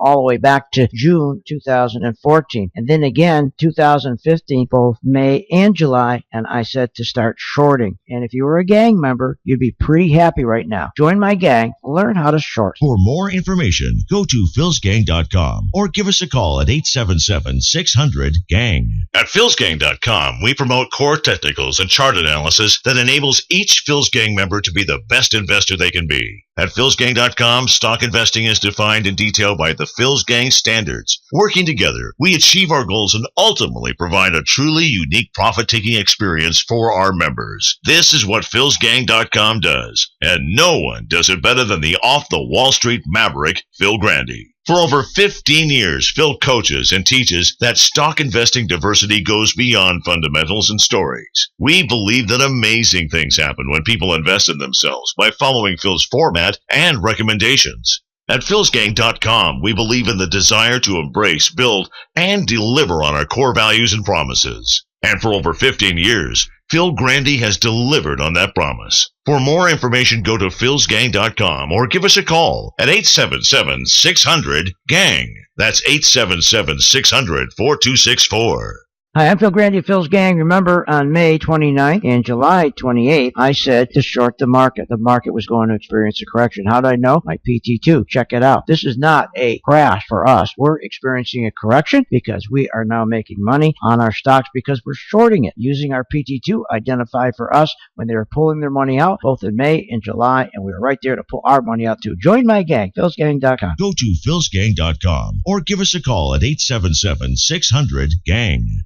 all the way back to June 2014. And then again, 2015, both May and July, and I said to start shorting. And if you were a gang member, you'd be pretty happy right now. Join my gang, learn how to short. For more information, go to philsgang.com or give us a call at 877-600-GANG. At philsgang.com, we promote core technicals and chart analysis that enables each Phil's Gang member to be the best investor they can be. At philsgang.com, stock investing is defined in detail by the Phil's Gang standards. Working together, we achieve our goals and ultimately provide a truly unique profit-taking experience for our members. This is what philsgang.com does, and no one does it better than the off-the-Wall Street maverick, Phil Grande. For over 15 years, Phil coaches and teaches that stock investing diversity goes beyond fundamentals and stories. We believe that amazing things happen when people invest in themselves by following Phil's format and recommendations. At philsgang.com, we believe in the desire to embrace, build, and deliver on our core values and promises. And for over 15 years, Phil Grande has delivered on that promise. For more information, go to philsgang.com or give us a call at 877-600-GANG. That's 877-600-4264. Hi, I'm Phil Grande of Phil's Gang. Remember, on May 29th and July 28th, I said to short the market. The market was going to experience a correction. How did I know? My PT2. Check it out. This is not a crash for us. We're experiencing a correction because we are now making money on our stocks because we're shorting it. Using our PT2 identified for us when they were pulling their money out, both in May and July, and we were right there to pull our money out too. Join my gang, philsgang.com. Go to philsgang.com or give us a call at 877-600-GANG.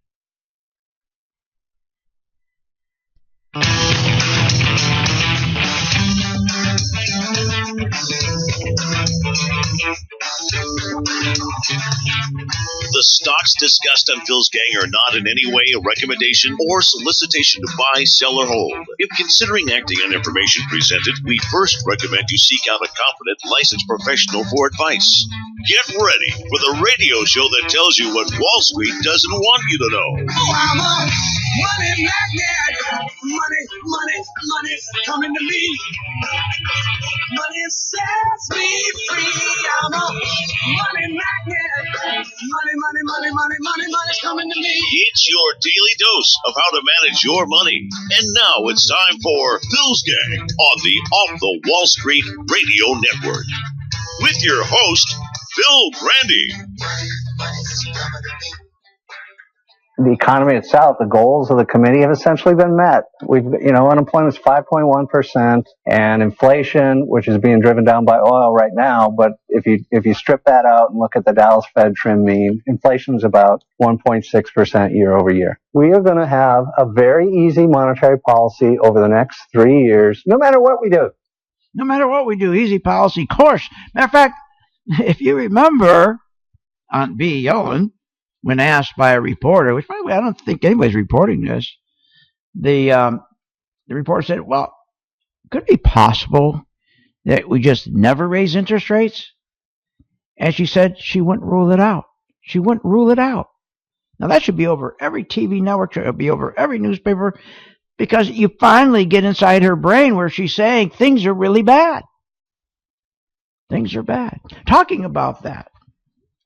The stocks discussed on Phil's Gang are not in any way a recommendation or solicitation to buy, sell, or hold. If considering acting on information presented, we first recommend you seek out a competent, licensed professional for advice. Get ready for the radio show that tells you what Wall Street doesn't want you to know. Oh, I'm a money magnet. Money coming to me. Money sets me free. I'm a money magnet. Money's coming to me. It's your daily dose of how to manage your money. And now it's time for Phil's Gang on the Off the Wall Street Radio Network. With your host, Phil Grande. The economy itself, the goals of the committee have essentially been met. Unemployment is 5.1%, and inflation, which is being driven down by oil right now, but if you strip that out and look at the Dallas Fed trim mean, inflation is about 1.6% year over year. We are going to have a very easy monetary policy over the next 3 years, no matter what we do. No matter what we do, easy policy course. Matter of fact, if you remember, Aunt B. Yellen, when asked by a reporter, which probably I don't think anybody's reporting this, the reporter said, well, could it be possible that we just never raise interest rates? And she said she wouldn't rule it out. She wouldn't rule it out. Now, that should be over every TV network, should be over every newspaper, because you finally get inside her brain where she's saying things are really bad. Things are bad. Talking about that,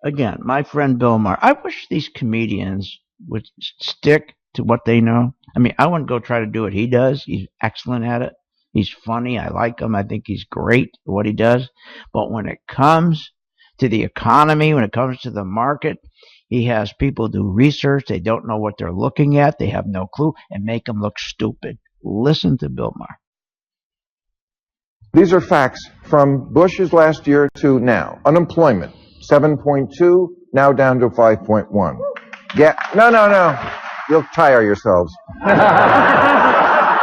again, my friend Bill Maher, I wish these comedians would stick to what they know. I mean, I wouldn't go try to do what he does. He's excellent at it. He's funny. I like him. I think he's great at what he does. But when it comes to the economy, when it comes to the market, he has people do research. They don't know what they're looking at. They have no clue and make them look stupid. Listen to Bill Maher. These are facts from Bush's last year to now. Unemployment, 7.2, now down to 5.1. No. You'll tire yourselves.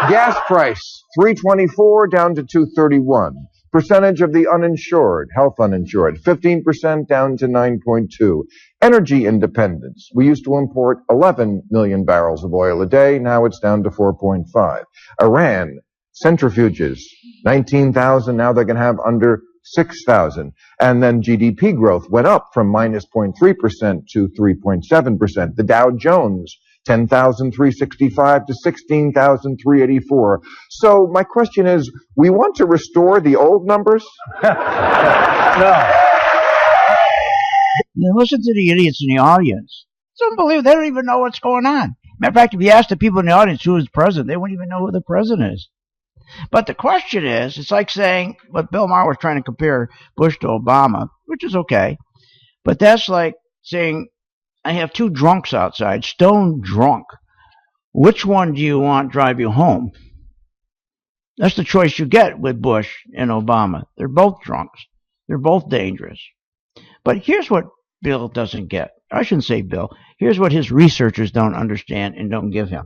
Gas price, 324 down to 231. Percentage of the uninsured, health uninsured, 15% down to 9.2. Energy independence. We used to import 11 million barrels of oil a day. Now it's down to 4.5. Iran, centrifuges, 19,000. Now they can have under 6,000. And then GDP growth went up from minus 0.3% to 3.7%. The Dow Jones, 10,365 to 16,384. So my question is, we want to restore the old numbers? No. then listen to the idiots in the audience. It's unbelievable. They don't even know what's going on. Matter of fact, if you ask the people in the audience who is president, they wouldn't even know who the president is. But the question is, it's like saying what Bill Maher was trying to compare Bush to Obama, which is okay. But that's like saying, I have two drunks outside, stone drunk. Which one do you want drive you home? That's the choice you get with Bush and Obama. They're both drunks. They're both dangerous. But here's what Bill doesn't get. I shouldn't say Bill. Here's what his researchers don't understand and don't give him.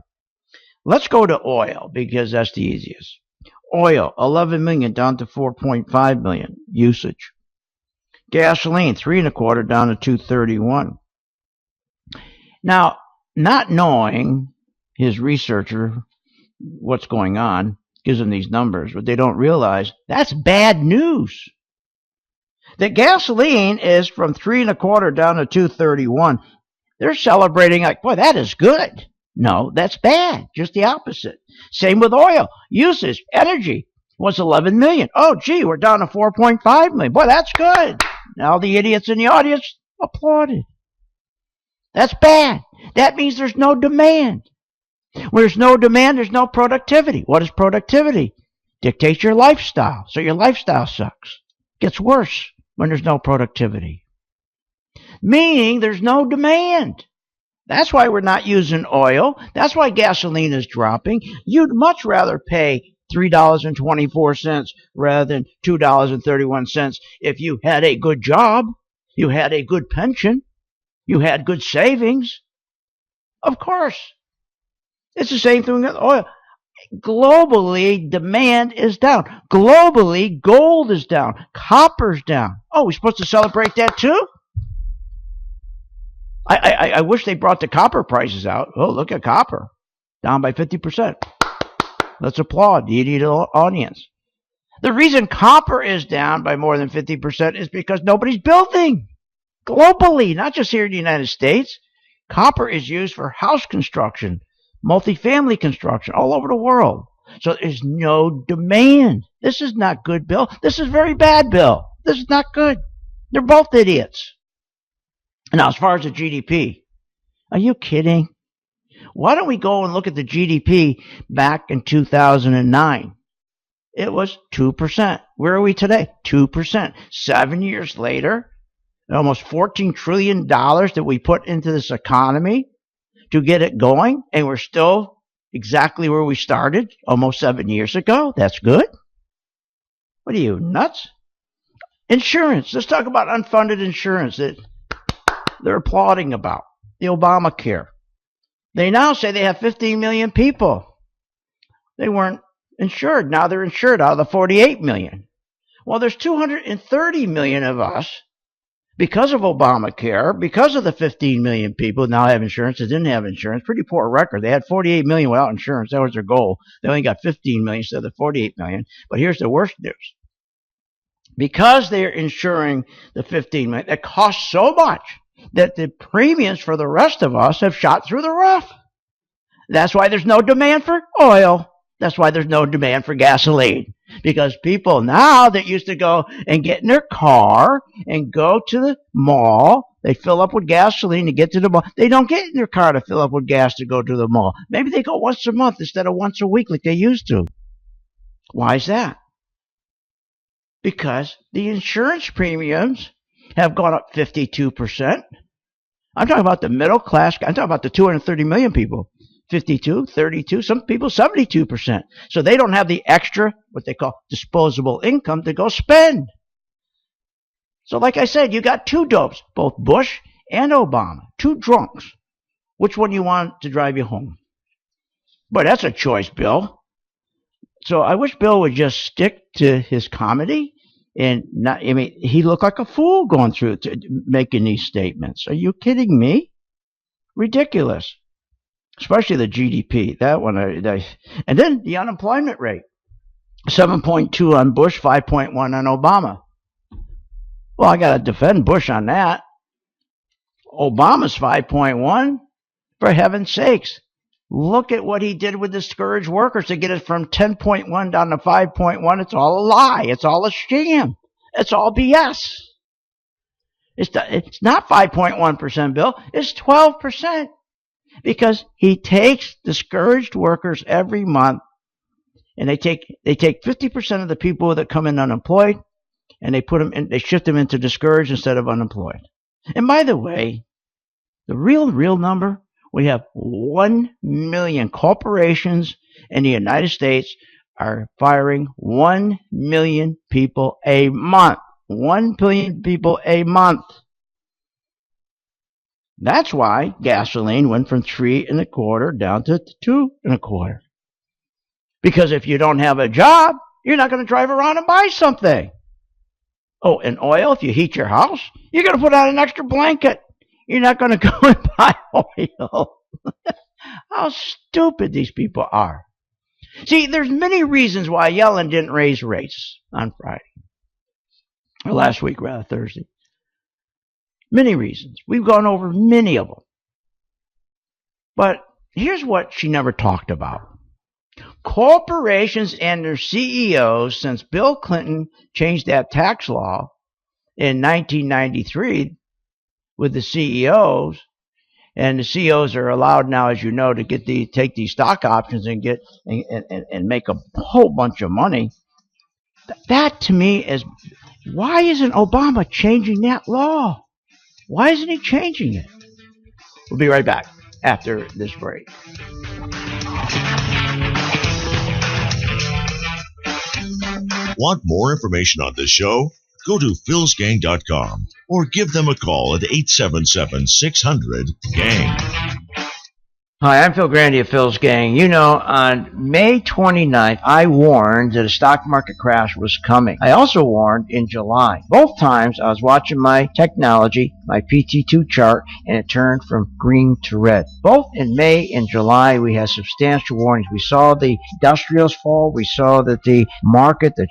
Let's go to oil because that's the easiest. Oil, 11 million down to 4.5 million usage. Gasoline, 3.25 down to 231. Now, not knowing his researcher what's going on gives them these numbers, but they don't realize that's bad news. The gasoline is from 3.25 down to 231. They're celebrating like, boy, that is good. No, that's bad. Just the opposite. Same with oil. Usage, energy was 11 million. Oh, gee, we're down to 4.5 million. Boy, that's good. Now the idiots in the audience applauded. That's bad. That means there's no demand. When there's no demand, there's no productivity. What is productivity? Dictates your lifestyle. So your lifestyle sucks. Gets worse when there's no productivity. Meaning there's no demand. That's why we're not using oil. That's why gasoline is dropping. You'd much rather pay $3.24 rather than $2.31 if you had a good job, you had a good pension, you had good savings. Of course. It's the same thing with oil. Globally, demand is down. Globally, gold is down. Copper's down. Oh, we're supposed to celebrate that too? I wish they brought the copper prices out. Oh, look at copper. Down by 50%. Let's applaud the idiot audience. The reason copper is down by more than 50% is because nobody's building. Globally, not just here in the United States. Copper is used for house construction, multifamily construction all over the world. So there's no demand. This is not good, Bill. This is very bad, Bill. This is not good. They're both idiots. Now, as far as the GDP, are you kidding? Why don't we go and look at the GDP back in 2009? It was 2%. Where are we today? 2%. 7 years later, almost $14 trillion that we put into this economy to get it going, and we're still exactly where we started almost 7 years ago. That's good. What are you, nuts? Insurance. Let's talk about unfunded insurance that they're applauding about. The Obamacare. They now say they have 15 million people. They weren't insured. Now they're insured out of the 48 million. Well, there's 230 million of us because of Obamacare, because of the 15 million people now have insurance that didn't have insurance. Pretty poor record. They had 48 million without insurance. That was their goal. They only got 15 million instead of the 48 million. But here's the worst news. Because they're insuring the 15 million, it costs so much that the premiums for the rest of us have shot through the roof. That's why there's no demand for oil. That's why there's no demand for gasoline. Because people now that used to go and get in their car and go to the mall, they fill up with gasoline to get to the mall. They don't get in their car to fill up with gas to go to the mall. Maybe they go once a month instead of once a week like they used to. Why is that? Because the insurance premiums have gone up 52%. I'm talking about the middle class. I'm talking about the 230 million people. 52, 32, some people 72%. So they don't have the extra, what they call disposable income to go spend. So like I said, you got two dopes, both Bush and Obama, two drunks. Which one you want to drive you home? But that's a choice, Bill. So I wish Bill would just stick to his comedy and not, I mean, he looked like a fool going through making these statements. Are you kidding me? Ridiculous. Especially the GDP. That one. And then the unemployment rate. 7.2 on Bush, 5.1 on Obama. Well, I got to defend Bush on that. Obama's 5.1. For heaven's sakes. Look at what he did with discouraged workers to get it from 10.1 down to 5.1. It's all a lie. It's all a sham. It's all BS. It's not 5.1%, Bill. It's 12%. Because he takes discouraged workers every month, and they take 50% of the people that come in unemployed, and they shift them into discouraged instead of unemployed. And by the way, the real number, we have 1 million corporations in the United States are firing 1 million people a month. 1 million people a month. That's why gasoline went from 3.25 down to 2.25. Because if you don't have a job, you're not going to drive around and buy something. Oh, and oil, if you heat your house, you're going to put on an extra blanket. You're not going to go and buy oil. How stupid these people are. See, there's many reasons why Yellen didn't raise rates on Friday. Or last week, rather, Thursday. Many reasons. We've gone over many of them. But here's what she never talked about. Corporations and their CEOs, since Bill Clinton changed that tax law in 1993 with the CEOs, and the CEOs are allowed now, as you know, to take these stock options and make a whole bunch of money. That to me is, why isn't Obama changing that law? Why isn't he changing it? We'll be right back after this break. Want more information on this show? Go to philsgang.com or give them a call at 877-600-GANG. Hi, I'm Phil Grande of Phil's Gang. You know, on May 29th, I warned that a stock market crash was coming. I also warned in July. Both times, I was watching my technology, my PT2 chart, and it turned from green to red. Both in May and July, we had substantial warnings. We saw the industrials fall. We saw that the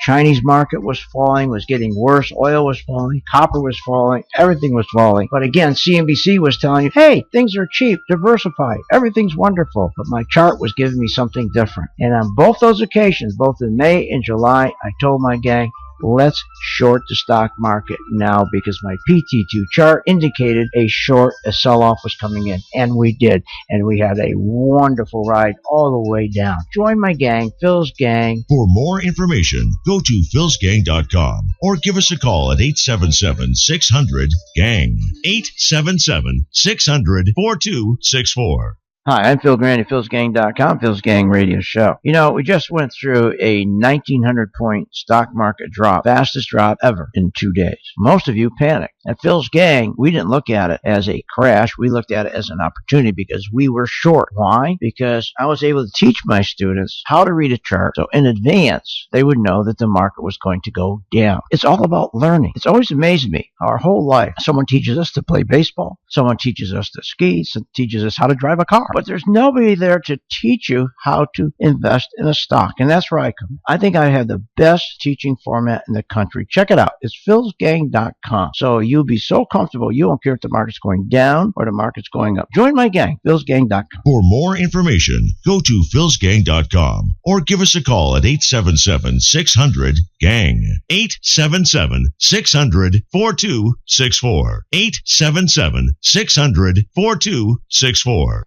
Chinese market was falling, was getting worse. Oil was falling. Copper was falling. Everything was falling. But again, CNBC was telling you, hey, things are cheap. Diversify. Everything's wonderful. But my chart was giving me something different. And on both those occasions, both in May and July, I told my gang, let's short the stock market now, because my PT2 chart indicated a sell-off was coming in. And we did. And we had a wonderful ride all the way down. Join my gang, Phil's Gang. For more information, go to philsgang.com or give us a call at 877-600-GANG. 877-600-4264. Hi, I'm Phil Grande, philsgang.com, Phil's Gang Radio Show. You know, we just went through a 1,900-point stock market drop, fastest drop ever in 2 days. Most of you panicked. At Phil's Gang, we didn't look at it as a crash. We looked at it as an opportunity because we were short. Why? Because I was able to teach my students how to read a chart, so in advance, they would know that the market was going to go down. It's all about learning. It's always amazed me, our whole life. Someone teaches us to play baseball. Someone teaches us to ski. Someone teaches us how to drive a car. But there's nobody there to teach you how to invest in a stock. And that's where I come. I think I have the best teaching format in the country. Check it out. It's philsgang.com. So you'll be so comfortable. You won't care if the market's going down or the market's going up. Join my gang, philsgang.com. For more information, go to philsgang.com or give us a call at 877-600-GANG. 877-600-4264. 877-600-4264.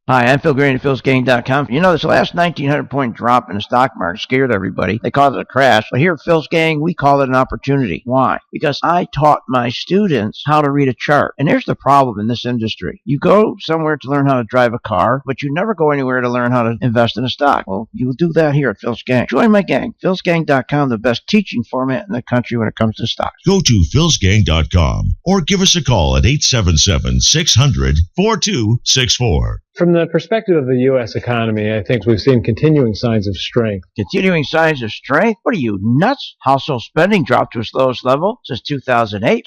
Hi, I'm Phil Grande, philsgang.com. You know, this last 1,900-point drop in the stock market scared everybody. They called it a crash. But here at Phil's Gang, we call it an opportunity. Why? Because I taught my students how to read a chart. And here's the problem in this industry. You go somewhere to learn how to drive a car, but you never go anywhere to learn how to invest in a stock. Well, you'll do that here at Phil's Gang. Join my gang, philsgang.com, the best teaching format in the country when it comes to stocks. Go to philsgang.com or give us a call at 877-600-4264. From the perspective of the U.S. economy, I think we've seen continuing signs of strength. Continuing signs of strength? What are you, nuts? Household spending dropped to its lowest level since 2008.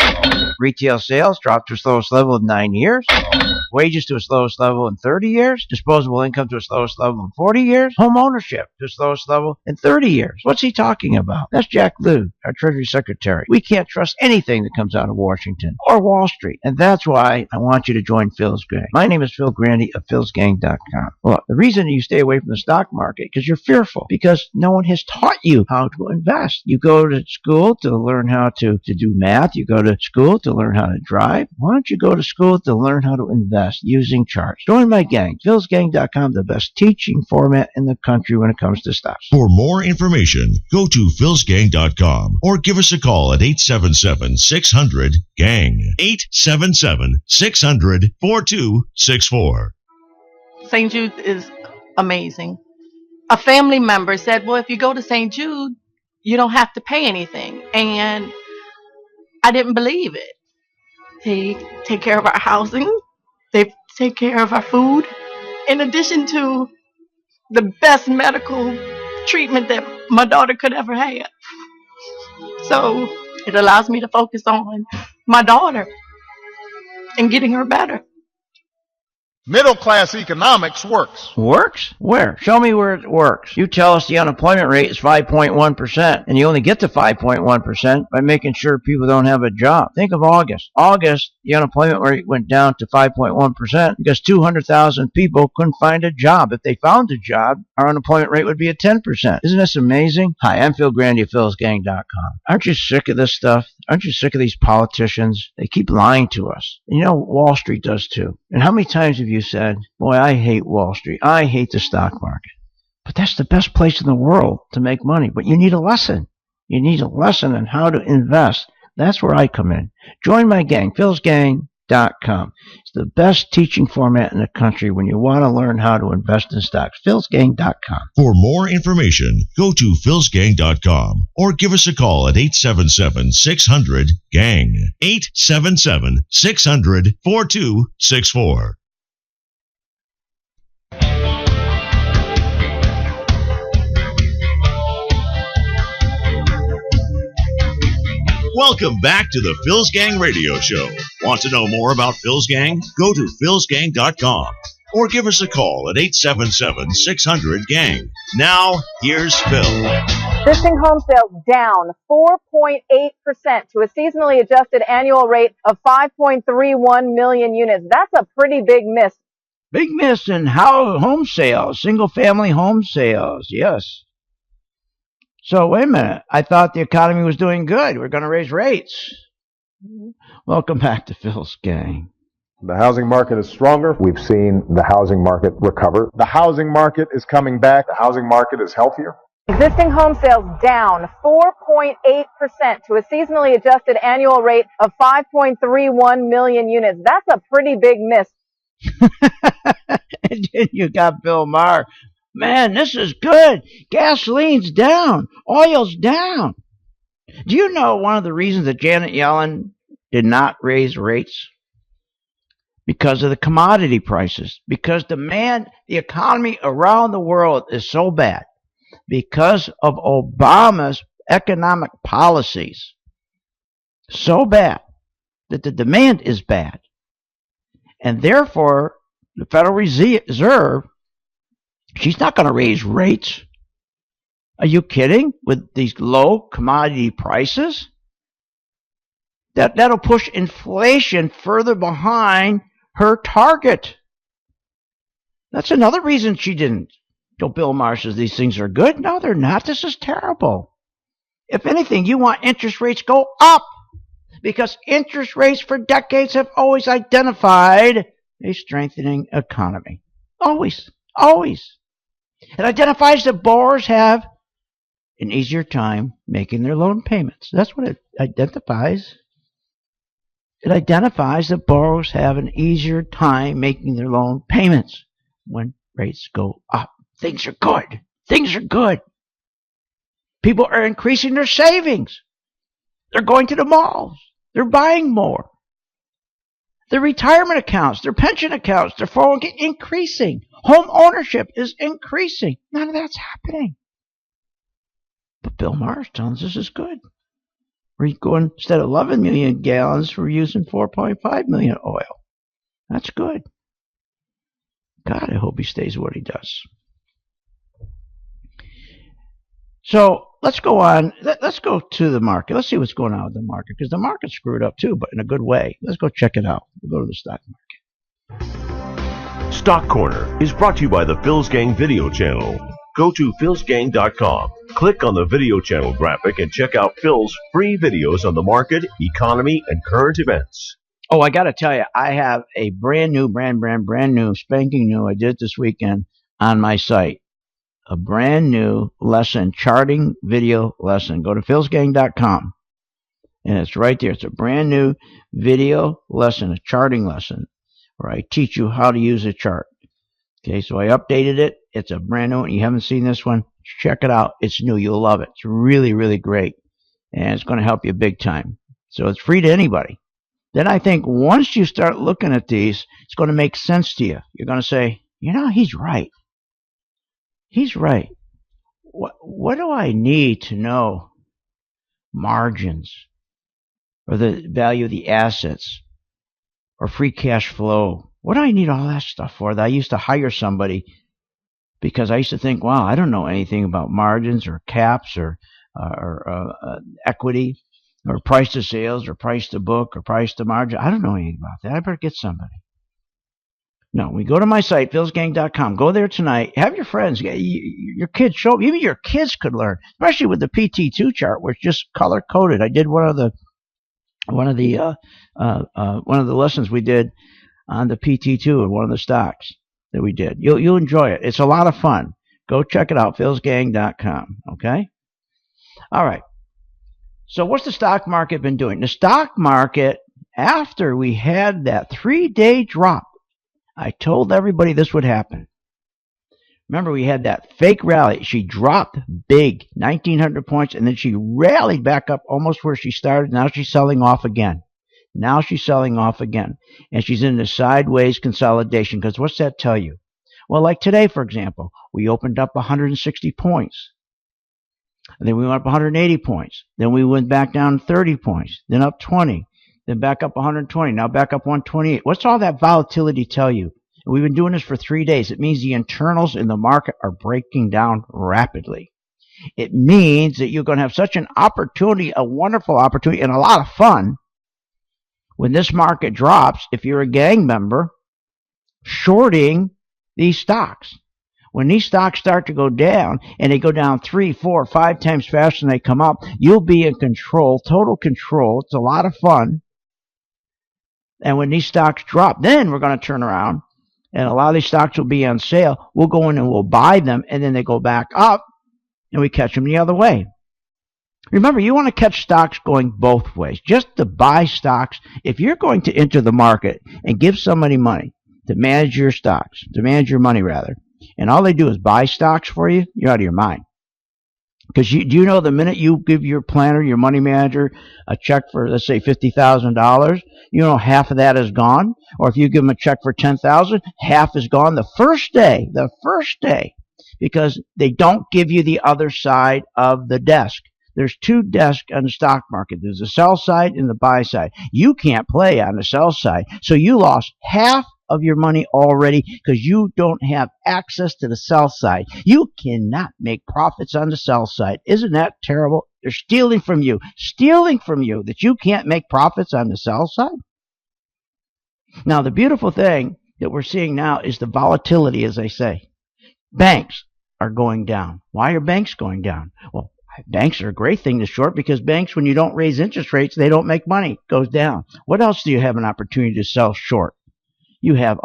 Retail sales dropped to its lowest level in 9 years. Wages to its lowest level in 30 years. Disposable income to its lowest level in 40 years. Home ownership to its lowest level in 30 years. What's he talking about? That's Jack Lew, our Treasury Secretary. We can't trust anything that comes out of Washington or Wall Street. And that's why I want you to join Phil's Gang. My name is Phil Grande of philsgang.com. Well, the reason you stay away from the stock market because you're fearful, because no one has taught you how to invest. You go to school to learn how to do math. You go to school to learn how to drive. Why don't you go to school to learn how to invest using charts? Join my gang, philsgang.com, the best teaching format in the country when it comes to stocks. For more information, go to philsgang.com or give us a call at 877-600-GANG. 877-600-4264. St. Jude is amazing. A family member said, well, if you go to St. Jude, you don't have to pay anything. And I didn't believe it. They take care of our housing. They take care of our food. In addition to the best medical treatment that my daughter could ever have. So it allows me to focus on my daughter and getting her better. Middle class economics works. Works? Where? Show me where it works. You tell us the unemployment rate is 5.1%, and you only get to 5.1% by making sure people don't have a job. Think of August. August, the unemployment rate went down to 5.1% because 200,000 people couldn't find a job. If they found a job, our unemployment rate would be at 10%. Isn't this amazing? Hi, I'm Phil Grande of philsgang.com. Aren't you sick of this stuff? Aren't you sick of these politicians? They keep lying to us. And you know, Wall Street does too. And how many times have you said, boy, I hate Wall Street. I hate the stock market. But that's the best place in the world to make money. But you need a lesson. You need a lesson on how to invest. That's where I come in. Join my gang, philsgang.com. It's the best teaching format in the country when you want to learn how to invest in stocks. philsgang.com. For more information, go to philsgang.com or give us a call at 877-600-GANG. 877-600-4264. Welcome back to the Phil's Gang Radio Show. Want to know more about Phil's Gang? Go to philsgang.com or give us a call at 877-600-GANG. Now, here's Phil. Existing home sales down 4.8% to a seasonally adjusted annual rate of 5.31 million units. That's a pretty big miss. Big miss in home sales, single-family home sales, yes. So wait a minute. I thought the economy was doing good. We're going to raise rates. Welcome back to Phil's Gang. The housing market is stronger. We've seen the housing market recover. The housing market is coming back. The housing market is healthier. Existing home sales down 4.8% to a seasonally adjusted annual rate of 5.31 million units. That's a pretty big miss. And then you got Bill Maher. Man, this is good. Gasoline's down. Oil's down. Do you know one of the reasons that Janet Yellen did not raise rates? Because of the commodity prices. Because the economy around the world is so bad. Because of Obama's economic policies. So bad that the demand is bad. And therefore, the Federal Reserve, she's not going to raise rates. Are you kidding? With these low commodity prices? That'll push inflation further behind her target. That's another reason she didn't. Bill Maher says these things are good. No, they're not. This is terrible. If anything, you want interest rates go up. Because interest rates for decades have always identified a strengthening economy. Always. Always. It identifies that borrowers have an easier time making their loan payments. That's what it identifies. It identifies that borrowers have an easier time making their loan payments when rates go up. Things are good. Things are good. People are increasing their savings. They're going to the malls. They're buying more. Their retirement accounts, their pension accounts, their 401k increasing. Home ownership is increasing. None of that's happening. But Bill Maher is telling us this is good. We're going, instead of 11 million gallons, we're using 4.5 million oil. That's good. God, I hope he stays what he does. So let's go on. Let's go to the market. Let's see what's going on with the market, because the market's screwed up too, but in a good way. Let's go check it out. We'll go to the stock market. Stock Corner is brought to you by the Phil's Gang video channel. Go to philsgang.com, click on the video channel graphic, and check out Phil's free videos on the market, economy, and current events. Oh, I got to tell you, I have a brand new, spanking new, I did this weekend on my site. A brand new lesson, charting video lesson. Go to philsgang.com, and it's right there. It's a brand new video lesson, a charting lesson, where I teach you how to use a chart. Okay, so I updated it. It's a brand new one. You haven't seen this one? Check it out. It's new. You'll love it. It's really, really great, and it's going to help you big time. So it's free to anybody. Then I think once you start looking at these, it's going to make sense to you. You're going to say, he's right. He's right. What do I need to know? Margins, or the value of the assets, or free cash flow. What do I need all that stuff for? That I used to hire somebody because I used to think, wow, I don't know anything about margins or caps or equity or price to sales or price to book or price to margin. I don't know anything about that. I better get somebody. No, we go to my site, philsgang.com. Go there tonight. Have your friends, your kids show. Even your kids could learn, especially with the PT2 chart, which is just color coded. I did one of the lessons we did on the PT2 and one of the stocks that we did. You'll enjoy it. It's a lot of fun. Go check it out, philsgang.com. Okay. All right. So what's the stock market been doing? The stock market, after we had that 3-day drop, I told everybody this would happen. Remember, we had that fake rally. She dropped big, 1,900 points, and then she rallied back up almost where she started. Now she's selling off again. And she's in the sideways consolidation, because what's that tell you? Well, like today, for example, we opened up 160 points. And then we went up 180 points. Then we went back down 30 points. Then up 20. Then back up 120, now back up 128. What's all that volatility tell you? We've been doing this for 3 days. It means the internals in the market are breaking down rapidly. It means that you're going to have such an opportunity, a wonderful opportunity, and a lot of fun when this market drops, if you're a gang member, shorting these stocks. When these stocks start to go down, and they go down 3, 4, 5 times faster than they come up, you'll be in control, total control. It's a lot of fun. And when these stocks drop, then we're going to turn around, and a lot of these stocks will be on sale. We'll go in and we'll buy them, and then they go back up, and we catch them the other way. Remember, you want to catch stocks going both ways. Just to buy stocks, if you're going to enter the market and give somebody money to manage your stocks, to manage your money rather, and all they do is buy stocks for you, you're out of your mind. Because do you know the minute you give your planner, your money manager, a check for, let's say, $50,000, you know half of that is gone? Or if you give them a check for $10,000, half is gone the first day, because they don't give you the other side of the desk. There's 2 desks on the stock market. There's the sell side and the buy side. You can't play on the sell side, so you lost half of your money already because you don't have access to the sell side. You cannot make profits on the sell side. Isn't that terrible? They're stealing from you that you can't make profits on the sell side. Now, the beautiful thing that we're seeing now is the volatility, as I say. Banks are going down. Why are banks going down? Well, banks are a great thing to short because banks, when you don't raise interest rates, they don't make money. It goes down. What else do you have an opportunity to sell short? You have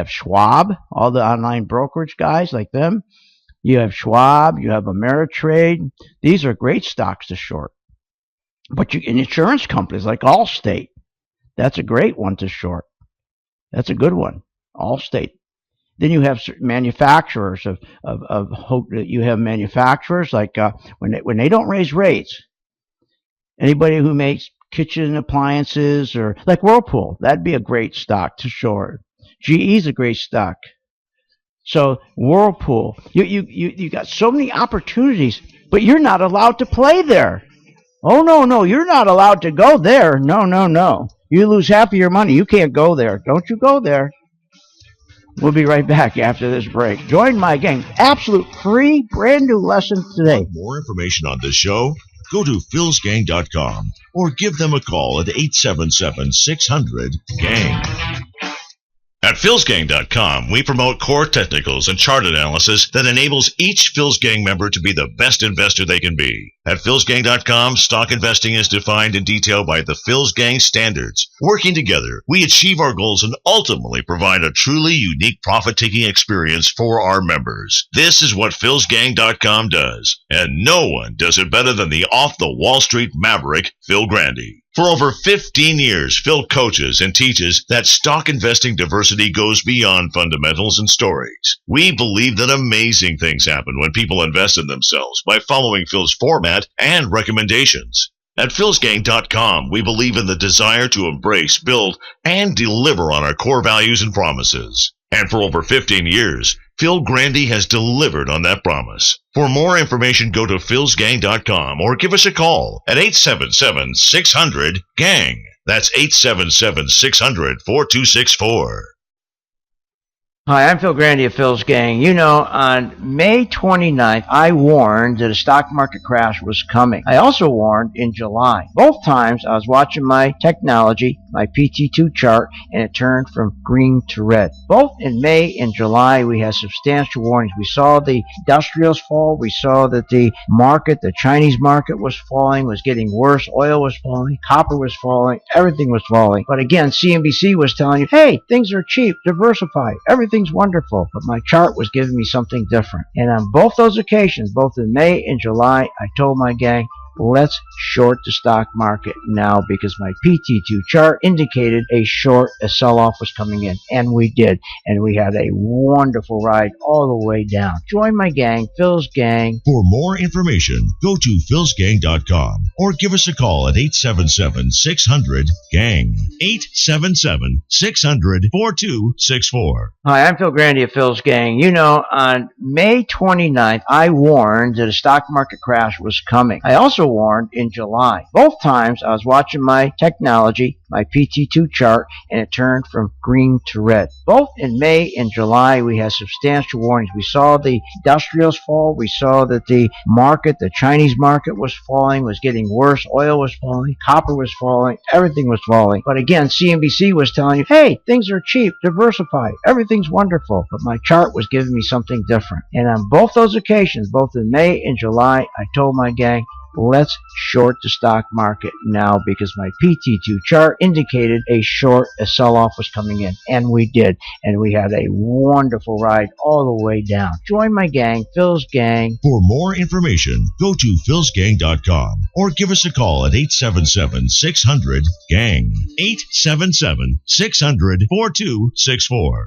Schwab, all the online brokerage guys like them. You have Schwab, you have Ameritrade. These are great stocks to short. But insurance companies like Allstate, that's a great one to short. That's a good one, Allstate. Then you have manufacturers you have manufacturers like when they don't raise rates. Anybody who makes kitchen appliances, or like Whirlpool, that'd be a great stock to short. GE's a great stock. So Whirlpool, you got so many opportunities, but you're not allowed to play there. Oh no, you're not allowed to go there. No. You lose half of your money. You can't go there. Don't you go there. We'll be right back after this break. Join my gang. Absolute free, brand new lesson today. Want more information on this show? Go to philsgang.com or give them a call at 877-600-GANG. At philsgang.com, we promote core technicals and chart analysis that enables each Phil's Gang member to be the best investor they can be. At philsgang.com, stock investing is defined in detail by the Phil's Gang standards. Working together, we achieve our goals and ultimately provide a truly unique profit-taking experience for our members. This is what philsgang.com does, and no one does it better than the off-the-Wall Street maverick, Phil Grande. For over 15 years, Phil coaches and teaches that stock investing diversity goes beyond fundamentals and stories. We believe that amazing things happen when people invest in themselves by following Phil's format and recommendations. At philsgang.com, we believe in the desire to embrace, build, and deliver on our core values and promises. And for over 15 years, Phil Grande has delivered on that promise. For more information, go to philsgang.com or give us a call at 877-600-GANG. That's 877-600-4264. Hi, I'm Phil Grande of Phil's Gang. You know, on May 29th, I warned that a stock market crash was coming. I also warned in July. Both times, I was watching my technology, my PT2 chart, and it turned from green to red. Both in May and July, we had substantial warnings. We saw the industrials fall. We saw that the market, the Chinese market was falling, was getting worse. Oil was falling. Copper was falling. Everything was falling. But again, CNBC was telling you, hey, things are cheap. Diversify. Everything's wonderful. But my chart was giving me something different. And on both those occasions, both in May and July, I told my gang, let's short the stock market now, because my PT2 chart indicated a sell-off was coming in. And we did. And we had a wonderful ride all the way down. Join my gang, Phil's Gang. For more information, go to philsgang.com or give us a call at 877-600-GANG. 877-600-4264. Hi, I'm Phil Grande of Phil's Gang. You know, on May 29th, I warned that a stock market crash was coming. I also warned in July. Both times, I was watching my technology, my PT2 chart, and it turned from green to red. Both in May and July, we had substantial warnings. We saw the industrials fall. We saw that the market, the Chinese market was falling, was getting worse. Oil was falling. Copper was falling. Everything was falling. But again, CNBC was telling you, hey, things are cheap. Diversify. Everything's wonderful. But my chart was giving me something different. And on both those occasions, both in May and July, I told my gang, let's short the stock market now, because my PT2 chart indicated a sell-off was coming in. And we did. And we had a wonderful ride all the way down. Join my gang, Phil's Gang. For more information, go to philsgang.com or give us a call at 877-600-GANG. 877-600-4264.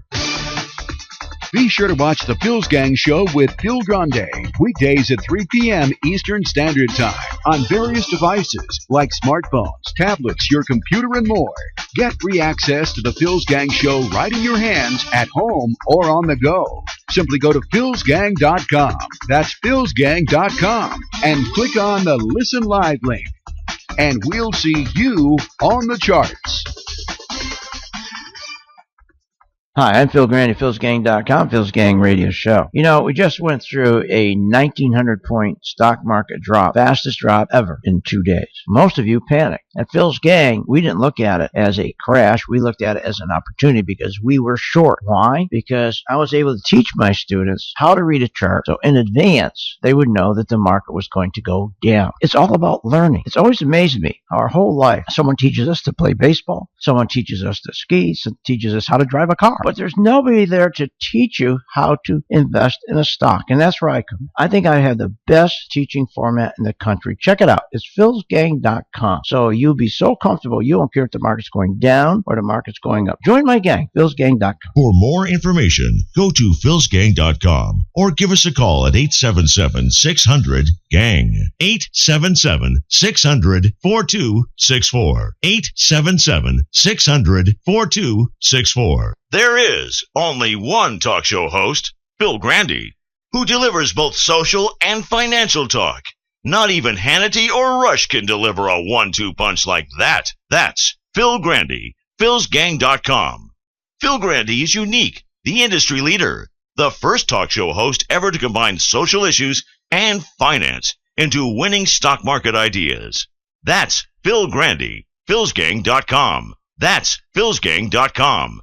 Be sure to watch the Phil's Gang Show with Phil Grande, weekdays at 3 p.m. Eastern Standard Time on various devices like smartphones, tablets, your computer, and more. Get free access to the Phil's Gang Show right in your hands at home or on the go. Simply go to philsgang.com. That's philsgang.com and click on the Listen Live link. And we'll see you on the charts. Hi, I'm Phil Grande, philsgang.com, Phil's Gang Radio Show. You know, we just went through a 1,900-point stock market drop, fastest drop ever in 2 days. Most of you panicked. At Phil's Gang, we didn't look at it as a crash. We looked at it as an opportunity because we were short. Why? Because I was able to teach my students how to read a chart, so in advance, they would know that the market was going to go down. It's all about learning. It's always amazed me. Our whole life, someone teaches us to play baseball, someone teaches us to ski, someone teaches us how to drive a car. But there's nobody there to teach you how to invest in a stock. And that's where I come. I think I have the best teaching format in the country. Check it out. It's philsgang.com. So you'll be so comfortable. You don't care if the market's going down or the market's going up. Join my gang, philsgang.com. For more information, go to philsgang.com or give us a call at 877-600-GANG. 877-600-4264. 877-600-4264. There is only one talk show host, Phil Grande, who delivers both social and financial talk. Not even Hannity or Rush can deliver a 1-2 punch like that. That's Phil Grande, philsgang.com. Phil Grande is unique, the industry leader, the first talk show host ever to combine social issues and finance into winning stock market ideas. That's Phil Grande, philsgang.com. That's philsgang.com.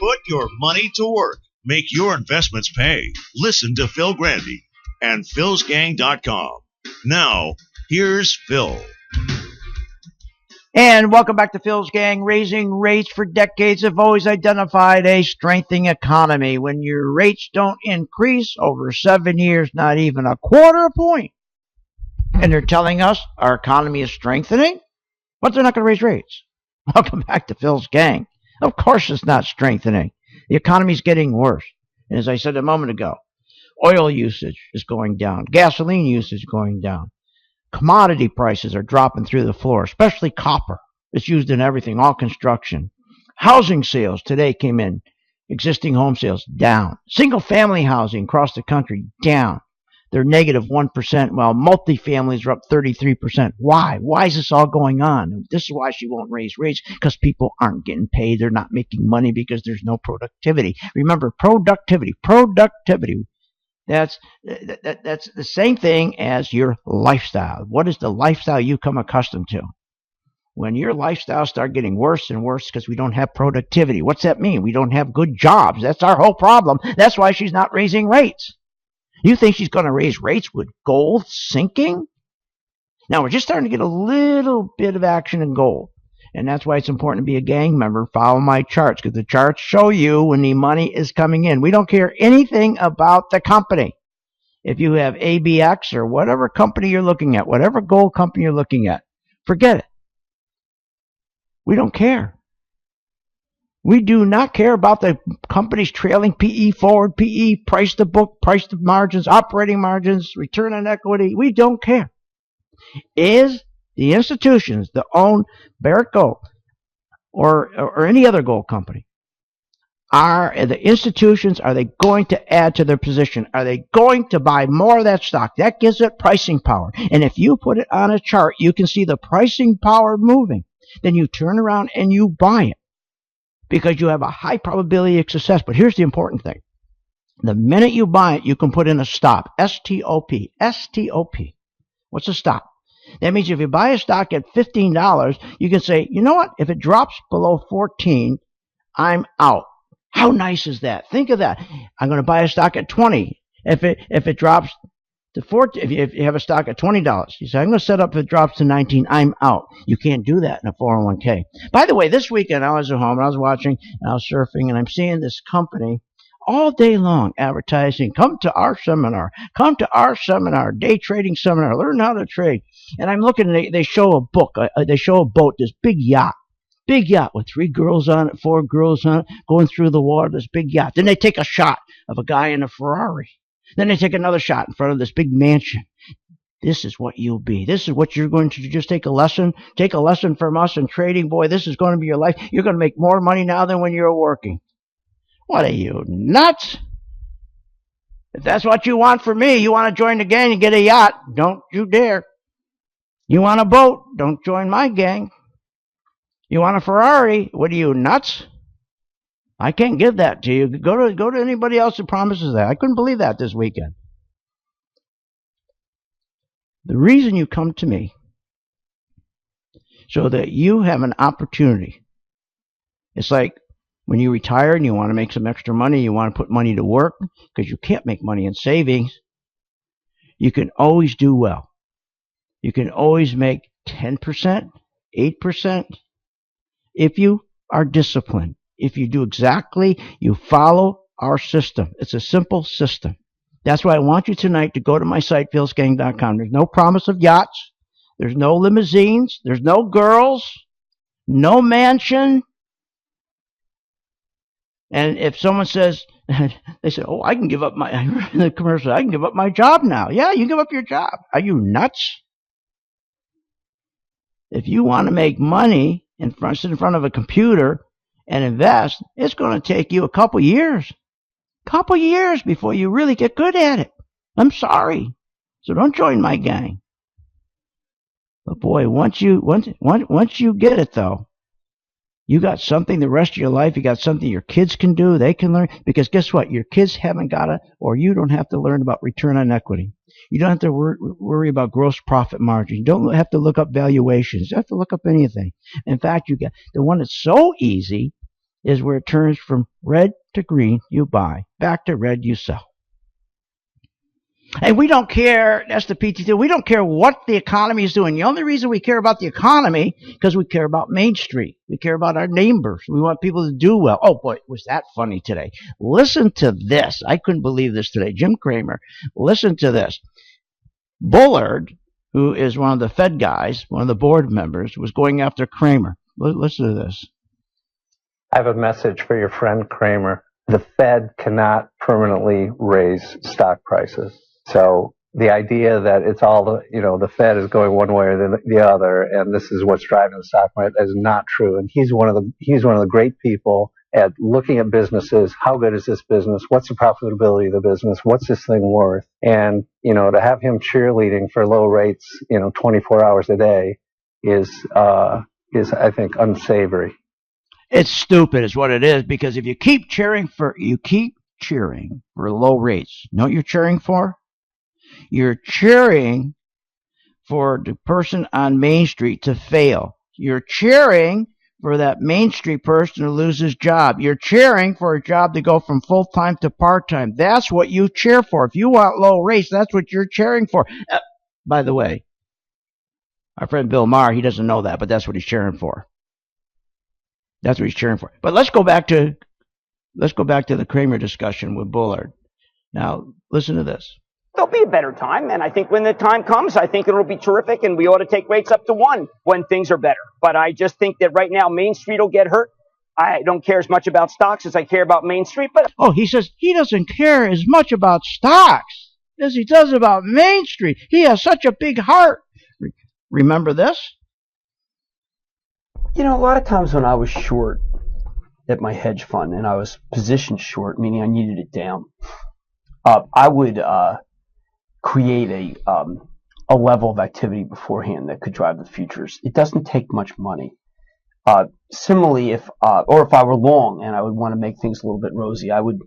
Put your money to work. Make your investments pay. Listen to Phil Grande and philsgang.com. Now, here's Phil. And welcome back to Phil's Gang. Raising rates for decades have always identified a strengthening economy. When your rates don't increase over 7 years, not even a quarter point, and they're telling us our economy is strengthening, but they're not going to raise rates. Welcome back to Phil's Gang. Of course it's not strengthening. The economy's getting worse. And as I said a moment ago, oil usage is going down. Gasoline usage is going down. Commodity prices are dropping through the floor, especially copper. It's used in everything, all construction. Housing sales today came in. Existing home sales down. Single-family housing across the country down. They're negative 1%, while multifamilies are up 33%. Why? Why is this all going on? This is why she won't raise rates, because people aren't getting paid. They're not making money because there's no productivity. Remember, productivity. That's the same thing as your lifestyle. What is the lifestyle you come accustomed to? When your lifestyle start getting worse and worse because we don't have productivity. What's that mean? We don't have good jobs. That's our whole problem. That's why she's not raising rates. You think she's going to raise rates with gold sinking? Now, we're just starting to get a little bit of action in gold. And that's why it's important to be a gang member. Follow my charts, because the charts show you when the money is coming in. We don't care anything about the company. If you have ABX or whatever company you're looking at, whatever gold company you're looking at, forget it. We don't care. We do not care about the company's trailing PE, forward PE, price to book, price to margins, operating margins, return on equity. We don't care. Is the institutions that own Barrick Gold or any other gold company, are the institutions, are they going to add to their position? Are they going to buy more of that stock? That gives it pricing power. And if you put it on a chart, you can see the pricing power moving. Then you turn around and you buy it, because you have a high probability of success. But here's the important thing. The minute you buy it, you can put in a stop. S-T-O-P. S-T-O-P. What's a stop? That means if you buy a stock at $15, you can say, you know what? If it drops below 14, I'm out. How nice is that? Think of that. I'm going to buy a stock at 20. If it drops to 14, if you have a stock at $20, you say, I'm going to set up if it drops to 19, I'm out. You can't do that in a 401k. By the way, this weekend I was at home and I was watching and I was surfing, and I'm seeing this company all day long advertising, come to our seminar, day trading seminar, learn how to trade. And I'm looking, and they show a book, they show a boat, this big yacht with 3 girls on it, 4 girls on it, going through the water, this big yacht. Then they take a shot of a guy in a Ferrari. Then they take another shot in front of this big mansion. This is what you'll be. This is what you're going to do. Just take a lesson from us in trading. Boy, this is going to be your life. You're going to make more money now than when you're working. What are you, nuts? If that's what you want for me, you want to join the gang and get a yacht, don't you dare. You want a boat, don't join my gang. You want a Ferrari, what are you, nuts? I can't give that to you. Go to anybody else who promises that. I couldn't believe that this weekend. The reason you come to me, so that you have an opportunity. It's like when you retire and you want to make some extra money, you want to put money to work, because you can't make money in savings. You can always do well. You can always make 10%, 8%, if you are disciplined. If you do exactly, you follow our system. It's a simple system. That's why I want you tonight to go to my site, philsgang.com. There's no promise of yachts. There's no limousines. There's no girls. No mansion. And if someone says, they say, oh, I can give up the commercial, I can give up my job now. Yeah, you give up your job. Are you nuts? If you want to make money sit in front of a computer and invest, it's going to take you a couple years. Couple years before you really get good at it. I'm sorry. So don't join my gang. But boy, once you get it though, you got something the rest of your life. You got something your kids can do. They can learn. Because guess what? Your kids haven't got it, or you don't have to learn about return on equity. You don't have to worry about gross profit margin. You don't have to look up valuations. You don't have to look up anything. In fact, you get the one that's so easy is where it turns from red to green, you buy. Back to red, you sell. And we don't care, that's the PT2, we don't care what the economy is doing. The only reason we care about the economy because we care about Main Street. We care about our neighbors. We want people to do well. Oh boy, was that funny today. Listen to this. I couldn't believe this today. Jim Cramer, listen to this. Bullard, who is one of the Fed guys, one of the board members, was going after Cramer. Listen to this. I have a message for your friend Cramer. The Fed cannot permanently raise stock prices. So the idea that it's all the Fed is going one way or the other, and this is what's driving the stock market, is not true. And he's one of the great people at looking at businesses. How good is this business? What's the profitability of the business? What's this thing worth? And to have him cheerleading for low rates, 24 hours a day is I think unsavory. It's stupid is what it is, because if you keep cheering for low rates, you know what you're cheering for? You're cheering for the person on Main Street to fail. You're cheering for that Main Street person to lose his job. You're cheering for a job to go from full-time to part-time. That's what you cheer for. If you want low rates, that's what you're cheering for. By the way, our friend Bill Maher, he doesn't know that, but that's what he's cheering for. That's what he's cheering for. But let's go back to the Cramer discussion with Bullard. Now, listen to this. There'll be a better time, and I think when the time comes, I think it'll be terrific, and we ought to take rates up to 1 when things are better. But I just think that right now Main Street will get hurt. I don't care as much about stocks as I care about Main Street. But he says he doesn't care as much about stocks as he does about Main Street. He has such a big heart. Remember this? A lot of times when I was short at my hedge fund and I was positioned short, meaning I needed it down, I would create a level of activity beforehand that could drive the futures. It doesn't take much money. Similarly, if I were long and I would want to make things a little bit rosy, I would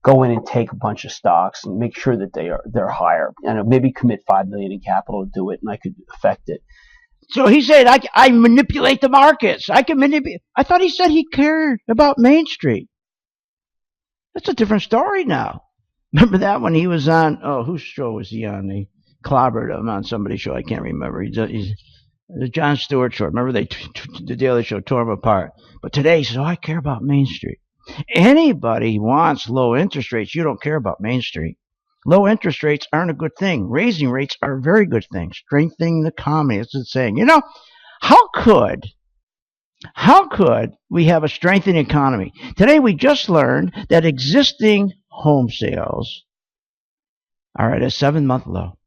go in and take a bunch of stocks and make sure that they're higher, and maybe commit $5 million in capital to do it, and I could affect it. So he said, I manipulate the markets. I can manipulate. I thought he said he cared about Main Street. That's a different story now. Remember that when he was on, whose show was he on? They clobbered him on somebody's show. I can't remember. He's the Jon Stewart show. Remember the Daily Show tore him apart. But today he says, I care about Main Street. Anybody wants low interest rates. You don't care about Main Street. Low interest rates aren't a good thing. Raising rates are a very good thing. Strengthening the economy, that's what it's saying. How could we have a strengthening economy? Today we just learned that existing home sales are at a 7-month low.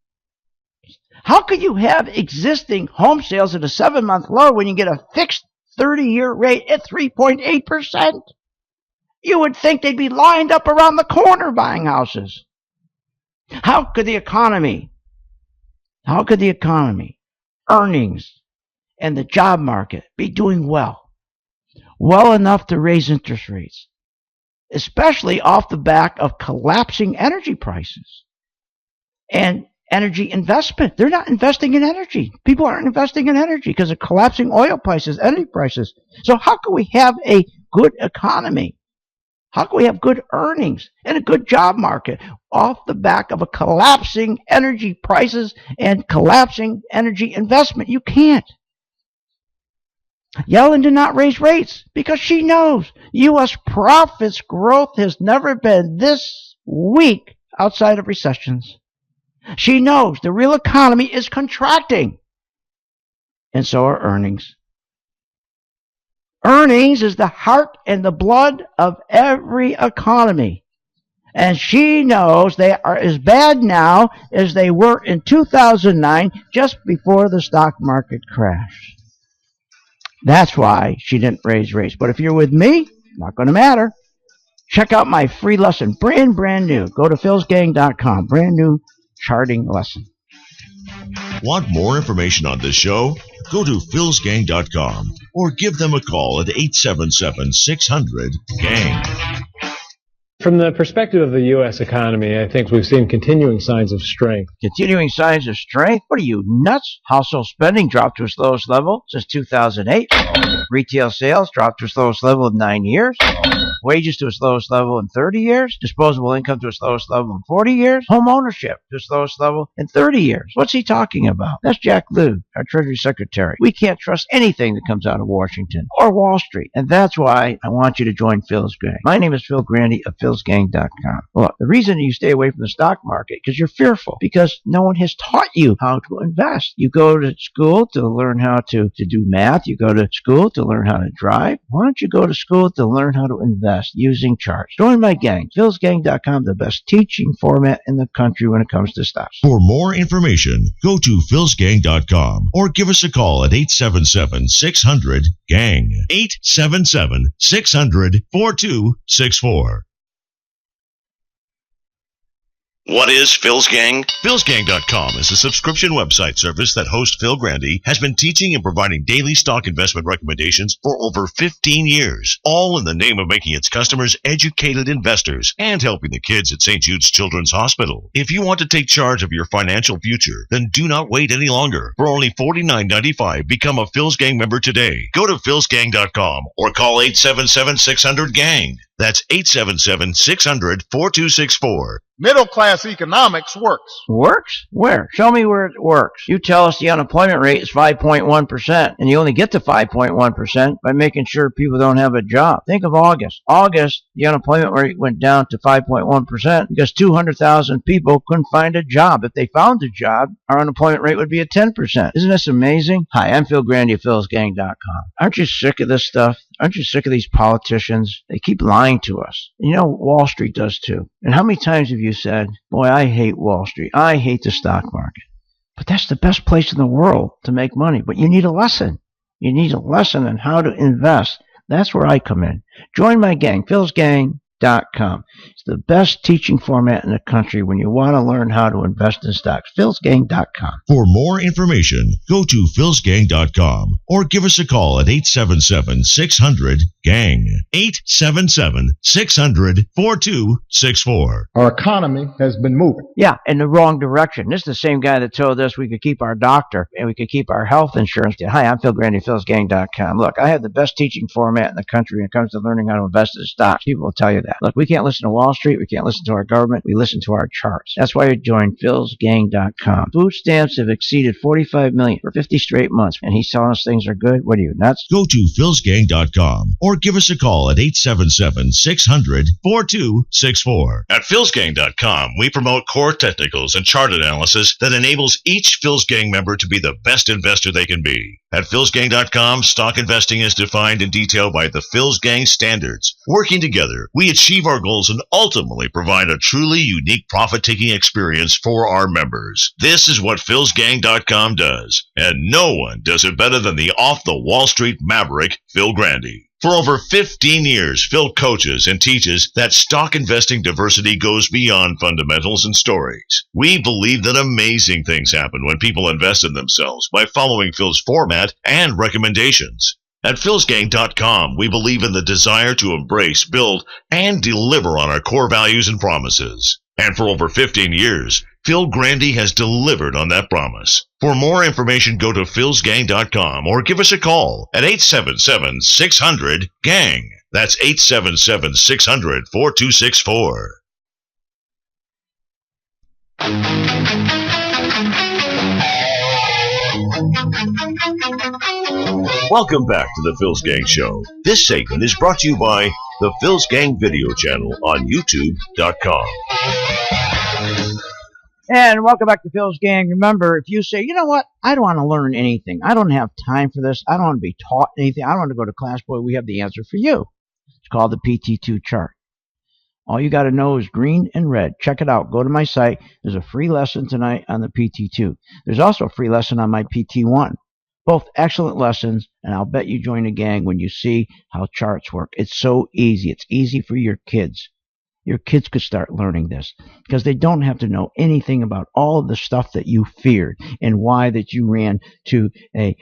How could you have existing home sales at a 7-month low when you get a fixed 30-year rate at 3.8%? You would think they'd be lined up around the corner buying houses. How could the economy, earnings, and the job market be doing well enough to raise interest rates, especially off the back of collapsing energy prices and energy investment? They're not investing in energy. People aren't investing in energy because of collapsing oil prices, energy prices. So how can we have a good economy? How can we have good earnings and a good job market off the back of a collapsing energy prices and collapsing energy investment? You can't. Yellen did not raise rates because she knows U.S. profits growth has never been this weak outside of recessions. She knows the real economy is contracting, and so are earnings. Earnings is the heart and the blood of every economy. And she knows they are as bad now as they were in 2009, just before the stock market crashed. That's why she didn't raise rates. But if you're with me, not going to matter. Check out my free lesson, brand new. Go to philsgang.com, brand new charting lesson. Want more information on this show? Go to philsgang.com or give them a call at 877-600-GANG. From the perspective of the U.S. economy, I think we've seen continuing signs of strength. Continuing signs of strength? What are you, nuts? Household spending dropped to its lowest level since 2008. Retail sales dropped to its lowest level in 9 years. Wages to its lowest level in 30 years. Disposable income to its lowest level in 40 years. Home ownership to its lowest level in 30 years. What's he talking about? That's Jack Lew, our Treasury Secretary. We can't trust anything that comes out of Washington or Wall Street. And that's why I want you to join Phil's Gang. My name is Phil Grande of philsgang.com. Well, the reason you stay away from the stock market because you're fearful, because no one has taught you how to invest. You go to school to learn how to do math. You go to school to learn how to drive. Why don't you go to school to learn how to invest using charts? Join my gang, philsgang.com, the best teaching format in the country when it comes to stocks. For more information, go to philsgang.com or give us a call at 877-600-GANG. 877-600-4264. What is Phil's Gang? Phil'sGang.com is a subscription website service that host Phil Grande has been teaching and providing daily stock investment recommendations for over 15 years, all in the name of making its customers educated investors and helping the kids at St. Jude's Children's Hospital. If you want to take charge of your financial future, then do not wait any longer. For only $49.95, become a Phil's Gang member today. Go to philsgang.com or call 877-600-GANG. That's 877-600-4264. Middle-class economics works. Works? Where? Show me where it works. You tell us the unemployment rate is 5.1%, and you only get to 5.1% by making sure people don't have a job. Think of August. August, the unemployment rate went down to 5.1% because 200,000 people couldn't find a job. If they found a job, our unemployment rate would be at 10%. Isn't this amazing? Hi, I'm Phil Grande of philsgang.com. Aren't you sick of this stuff? Aren't you sick of these politicians? They keep lying to us. You know, Wall Street does too. And how many times have you said, boy, I hate Wall Street. I hate the stock market. But that's the best place in the world to make money. But you need a lesson. You need a lesson on how to invest. That's where I come in. Join my gang, philsgang.com. It's the best teaching format in the country when you want to learn how to invest in stocks. philsgang.com. For more information, go to philsgang.com or give us a call at 877-600-GANG. 877-600-4264. Our economy has been moving. Yeah, in the wrong direction. This is the same guy that told us we could keep our doctor and we could keep our health insurance. Hi, I'm Phil Grande, philsgang.com. Look, I have the best teaching format in the country when it comes to learning how to invest in stocks. People will tell you that. Look, we can't listen to Wall Street. We can't listen to our government. We listen to our charts. That's why you join philsgang.com. Food stamps have exceeded 45 million for 50 straight months. And he's telling us things are good. What are you, nuts? Go to philsgang.com or give us a call at 877-600-4264. At philsgang.com, we promote core technicals and chart analysis that enables each Phil's Gang member to be the best investor they can be. At philsgang.com, stock investing is defined in detail by the Phil's Gang standards. Working together, we achieve our goals and ultimately provide a truly unique profit-taking experience for our members. This is what philsgang.com does, and no one does it better than the off-the-Wall Street maverick, Phil Grande. For over 15 years, Phil coaches and teaches that stock investing diversity goes beyond fundamentals and stories. We believe that amazing things happen when people invest in themselves by following Phil's format and recommendations. At philsgang.com, we believe in the desire to embrace, build, and deliver on our core values and promises. And for over 15 years, Phil Grande has delivered on that promise. For more information, go to philsgang.com or give us a call at 877-600-GANG. That's 877-600-4264. Welcome back to the Phil's Gang Show. This segment is brought to you by the Phil's Gang video channel on youtube.com. And welcome back to Phil's Gang. Remember, if you say, you know what, I don't want to learn anything. I don't have time for this. I don't want to be taught anything. I don't want to go to class. Boy, we have the answer for you. It's called the PT2 chart. All you got to know is green and red. Check it out. Go to my site. There's a free lesson tonight on the PT2. There's also a free lesson on my PT1. Both excellent lessons, and I'll bet you join the gang when you see how charts work. It's so easy. It's easy for your kids. Your kids could start learning this because they don't have to know anything about all of the stuff that you feared and why that you ran to an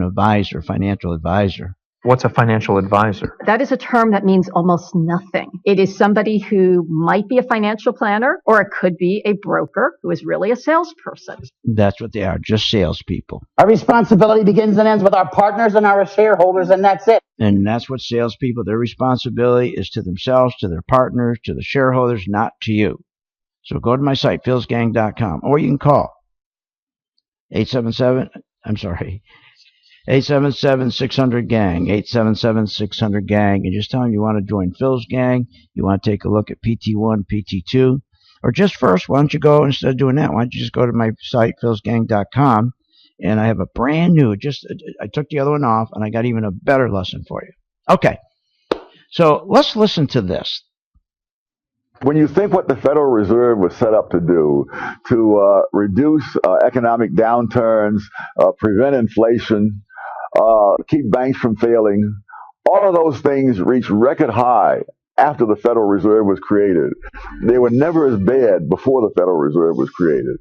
advisor, financial advisor. What's a financial advisor? That is a term that means almost nothing. It is somebody who might be a financial planner, or it could be a broker who is really a salesperson. That's what they are, just salespeople. Our responsibility begins and ends with our partners and our shareholders, and that's it. And that's what salespeople, their responsibility is to themselves, to their partners, to the shareholders, not to you. So go to my site, philsgang.com, or you can call 877-600-GANG, 877-600-GANG, and just tell them you want to join Phil's Gang, you want to take a look at PT1, PT2, or just first, why don't you go, instead of doing that, why don't you just go to my site, philsgang.com, and I have a brand new, I took the other one off, and I got even a better lesson for you. Okay, so let's listen to this. When you think what the Federal Reserve was set up to do, to reduce economic downturns, prevent inflation, keep banks from failing, all of those things reached record high after the Federal Reserve was created. They were never as bad before the Federal Reserve was created.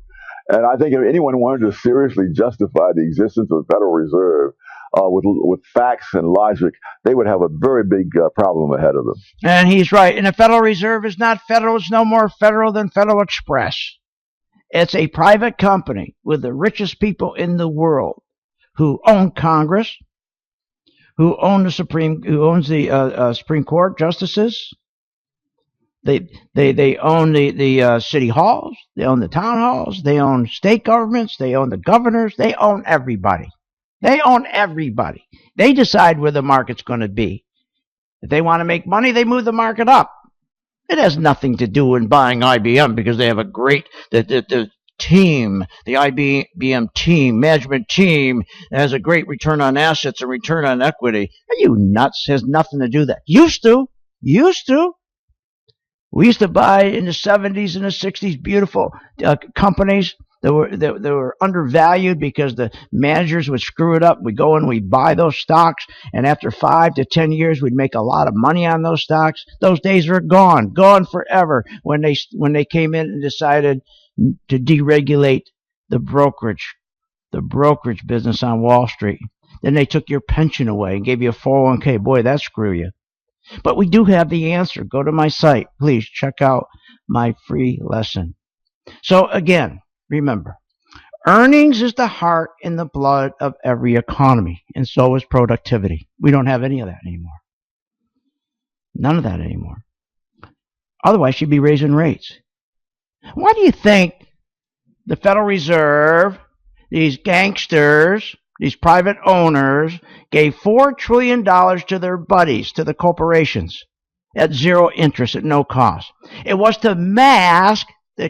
And I think if anyone wanted to seriously justify the existence of the Federal Reserve with facts and logic, they would have a very big problem ahead of them. And he's right. And the Federal Reserve is not federal. It's no more federal than Federal Express. It's a private company with the richest people in the world who own Congress, who owns the Supreme Court justices. They own the city halls. They own the town halls. They own state governments. They own the governors. They own everybody. They own everybody. They decide where the market's going to be. If they want to make money, they move the market up. It has nothing to do with buying IBM because they have a great the team, the IBM team, management team has a great return on assets and return on equity. Are you nuts? It has nothing to do with that. Used to. We used to buy in the 70s and the 60s beautiful companies that were undervalued because the managers would screw it up. We'd go in, we'd buy those stocks, and after 5 to 10 years, we'd make a lot of money on those stocks. Those days are gone forever when they came in and decided to deregulate the brokerage business on Wall Street. Then they took your pension away and gave you a 401k. Boy, that screw you. But we do have the answer. Go to my site. Please check out my free lesson. So again, remember, earnings is the heart and the blood of every economy, and so is productivity. We don't have any of that anymore. None of that anymore. Otherwise, you'd be raising rates. Why do you think the Federal Reserve, these gangsters, these private owners, gave $4 trillion to their buddies, to the corporations, at zero interest, at no cost? It was to mask the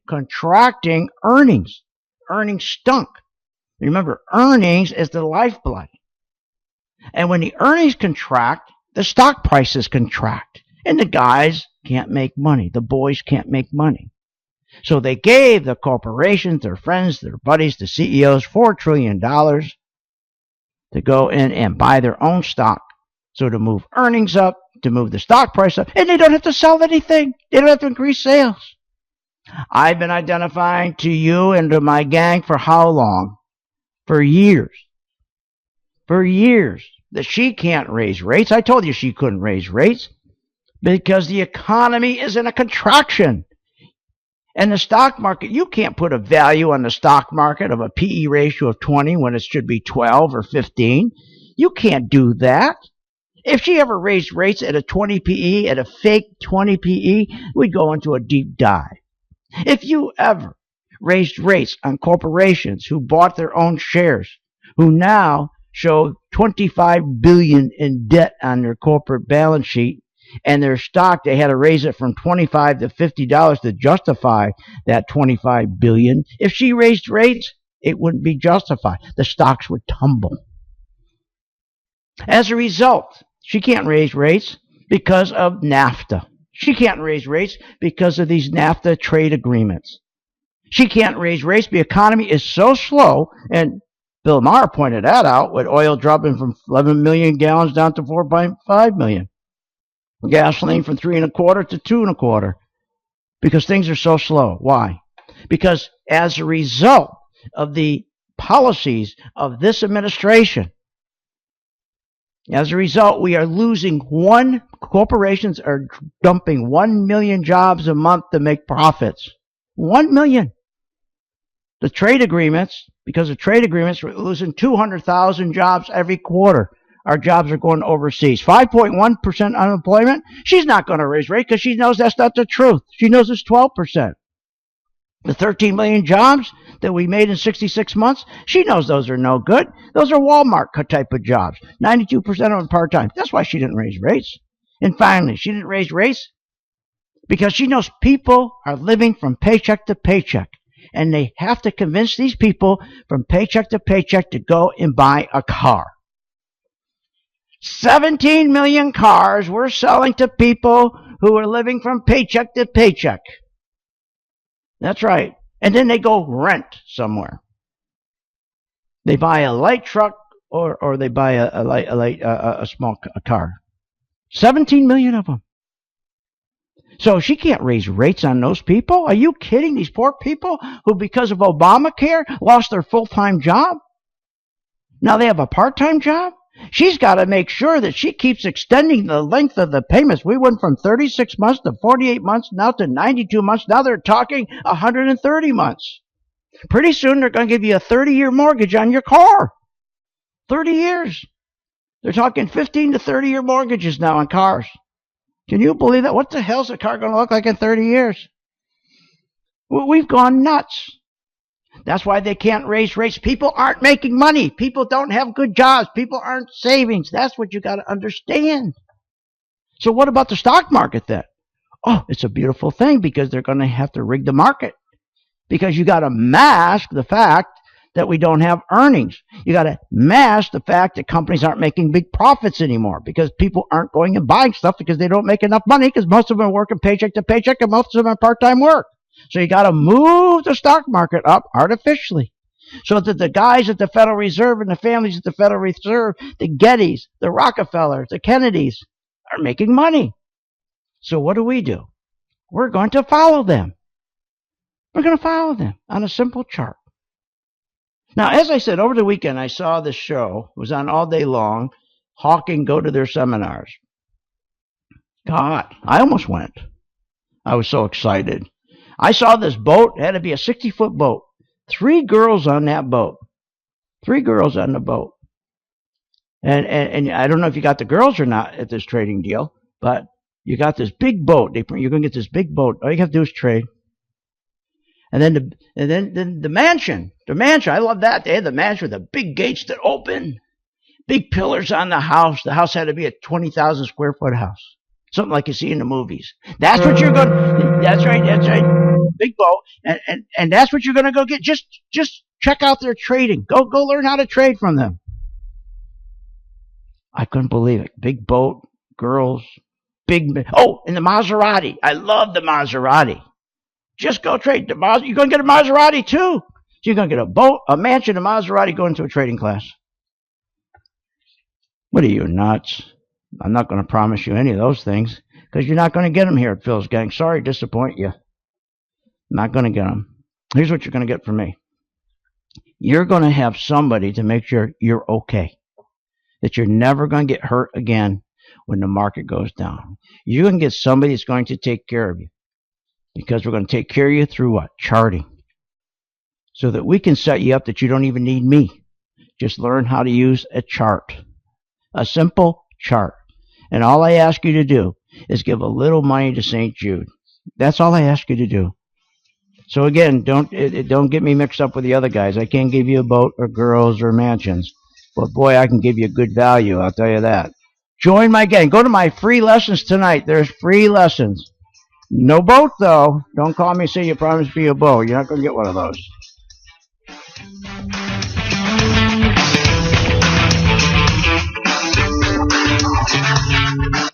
contracting earnings. Earnings stunk. Remember, earnings is the lifeblood. And when the earnings contract, the stock prices contract. And the guys can't make money. The boys can't make money. So they gave the corporations, their friends, their buddies, the CEOs, $4 trillion to go in and buy their own stock. So to move earnings up, to move the stock price up, and they don't have to sell anything. They don't have to increase sales. I've been identifying to you and to my gang for how long? For years. For years. That she can't raise rates. I told you she couldn't raise rates because the economy is in a contraction. And the stock market, you can't put a value on the stock market of a PE ratio of 20 when it should be 12 or 15. You can't do that. If she ever raised rates at a 20 PE, at a fake 20 PE, we'd go into a deep dive. If you ever raised rates on corporations who bought their own shares, who now show $25 billion in debt on their corporate balance sheet, and their stock, they had to raise it from $25 to $50 to justify that $25 billion. If she raised rates, it wouldn't be justified. The stocks would tumble. As a result, she can't raise rates because of NAFTA. She can't raise rates because of these NAFTA trade agreements. She can't raise rates. The economy is so slow, and Bill Maher pointed that out, with oil dropping from 11 million gallons down to 4.5 million. Gasoline from 3.25 to 2.25, because things are so slow. Why? Because as a result of the policies of this administration, as a result, we are losing corporations are dumping 1 million jobs a month to make profits. 1 million. The trade agreements, because of trade agreements, we're losing 200,000 jobs every quarter. Our jobs are going overseas. 5.1% unemployment. She's not going to raise rates because she knows that's not the truth. She knows it's 12%. The 13 million jobs that we made in 66 months, she knows those are no good. Those are Walmart type of jobs. 92% of them part-time. That's why she didn't raise rates. And finally, she didn't raise rates because she knows people are living from paycheck to paycheck. And they have to convince these people from paycheck to paycheck to go and buy a car. 17 million cars we're selling to people who are living from paycheck to paycheck. That's right. And then they go rent somewhere. They buy a light truck or they buy a small car. 17 million of them. So she can't raise rates on those people? Are you kidding? These poor people who, because of Obamacare, lost their full-time job? Now they have a part-time job? She's got to make sure that she keeps extending the length of the payments. We went from 36 months to 48 months, now to 92 months. Now they're talking 130 months. Pretty soon they're going to give you a 30-year mortgage on your car. 30 years. They're talking 15 to 30-year mortgages now on cars. Can you believe that? What the hell's a car going to look like in 30 years? Well, we've gone nuts. That's why they can't raise rates. People aren't making money. People don't have good jobs. People aren't savings. That's what you got to understand. So what about the stock market then? Oh, it's a beautiful thing because they're going to have to rig the market. Because you got to mask the fact that we don't have earnings. You got to mask the fact that companies aren't making big profits anymore because people aren't going and buying stuff because they don't make enough money because most of them are working paycheck to paycheck and most of them are part-time work. So you got to move the stock market up artificially so that the guys at the Federal Reserve and the families at the Federal Reserve, the Gettys, the Rockefellers, the Kennedys, are making money. So what do? We're going to follow them. We're going to follow them on a simple chart. Now, as I said, over the weekend, I saw this show. It was on all day long. Hawking go to their seminars. God, I almost went. I was so excited. I saw this boat. It had to be a 60-foot boat. 3 girls on that boat. 3 girls on the boat. And I don't know if you got the girls or not at this trading deal, but you got this big boat. You're going to get this big boat. All you have to do is trade. And then the mansion. The mansion. I love that. They had the mansion with the big gates that open. Big pillars on the house. The house had to be a 20,000 square foot house. Something like you see in the movies. That's what you're going to, that's right. Big boat. And that's what you're going to go get. Just check out their trading. Go learn how to trade from them. I couldn't believe it. Big boat, girls, and the Maserati. I love the Maserati. Just go trade the Maserati. You're going to get a Maserati too. So you're going to get a boat, a mansion, a Maserati, go into a trading class. What are you, nuts? I'm not going to promise you any of those things because you're not going to get them here at Phil's Gang. Sorry to disappoint you. Not going to get them. Here's what you're going to get from me. You're going to have somebody to make sure you're okay. That you're never going to get hurt again when the market goes down. You're going to get somebody that's going to take care of you. Because we're going to take care of you through what? Charting. So that we can set you up that you don't even need me. Just learn how to use a chart. A simple chart. And all I ask you to do is give a little money to St. Jude. That's all I ask you to do. So again, don't get me mixed up with the other guys. I can't give you a boat or girls or mansions. But boy, I can give you good value, I'll tell you that. Join my gang. Go to my free lessons tonight. There's free lessons. No boat, though. Don't call me and say you promised me a boat. You're not going to get one of those.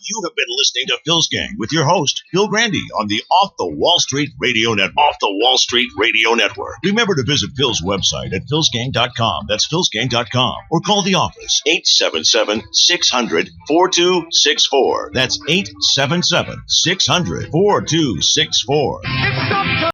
You You have been listening to Phil's Gang with your host, Phil Grande, on the Off the Wall Street Radio Network. Off the Wall Street Radio Network. Remember to visit Phil's website at philsgang.com. That's philsgang.com. Or call the office, 877-600-4264. That's 877-600-4264.